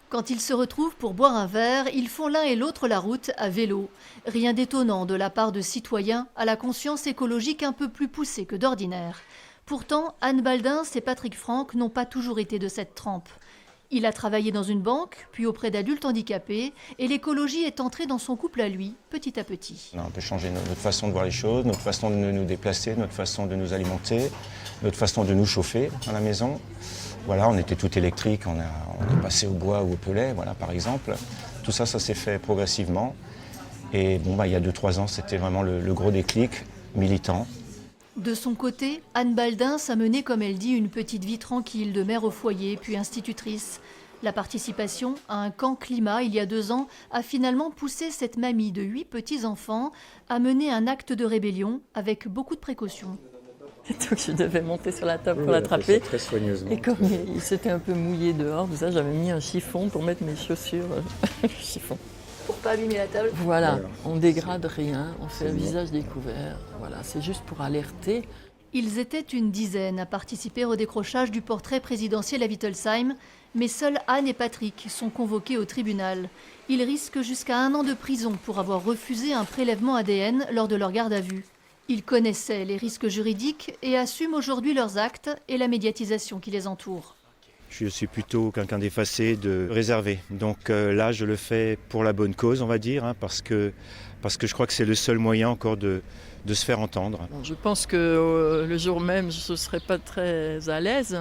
Quand ils se retrouvent pour boire un verre, ils font l'un et l'autre la route à vélo. Rien d'étonnant de la part de citoyens à la conscience écologique un peu plus poussée que d'ordinaire. Pourtant, Anne Baldins et Patrick Franck n'ont pas toujours été de cette trempe. Il a travaillé dans une banque, puis auprès d'adultes handicapés, et l'écologie est entrée dans son couple à lui, petit à petit. On a un peu changé notre façon de voir les choses, notre façon de nous déplacer, notre façon de nous alimenter, notre façon de nous chauffer à la maison. Voilà, on était tout électrique, on est passé au bois ou au pellet, voilà, par exemple. Tout ça, ça s'est fait progressivement. Et bon, il y a 2-3 ans, c'était vraiment le gros déclic militant. De son côté, Anne Baldins a mené, comme elle dit, une petite vie tranquille de mère au foyer, puis institutrice. La participation à un camp climat il y a 2 ans a finalement poussé cette mamie de 8 petits-enfants à mener un acte de rébellion avec beaucoup de précautions. Donc je devais monter sur la table pour l'attraper. Très soigneusement. Et comme il s'était un peu mouillé dehors, j'avais mis un chiffon pour mettre mes chaussures. Chiffon. Pour pas abîmer la table. Voilà, on dégrade rien, on fait un visage découvert. Voilà, c'est juste pour alerter. Ils étaient une dizaine à participer au décrochage du portrait présidentiel à Wittelsheim, mais seuls Anne et Patrick sont convoqués au tribunal. Ils risquent jusqu'à 1 an de prison pour avoir refusé un prélèvement ADN lors de leur garde à vue. Ils connaissaient les risques juridiques et assument aujourd'hui leurs actes et la médiatisation qui les entoure. Je suis plutôt quelqu'un d'effacé, de réservé. Donc là, je le fais pour la bonne cause, on va dire, parce que je crois que c'est le seul moyen encore de se faire entendre. Bon, je pense que le jour même, je ne serais pas très à l'aise.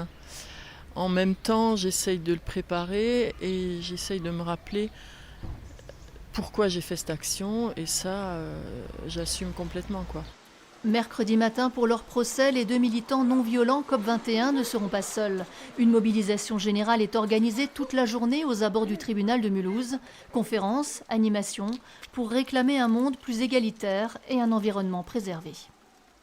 En même temps, j'essaye de le préparer et j'essaye de me rappeler pourquoi j'ai fait cette action. Et ça, j'assume complètement, quoi. Mercredi matin, pour leur procès, les 2 militants non violents COP21 ne seront pas seuls. Une mobilisation générale est organisée toute la journée aux abords du tribunal de Mulhouse. Conférences, animations, pour réclamer un monde plus égalitaire et un environnement préservé.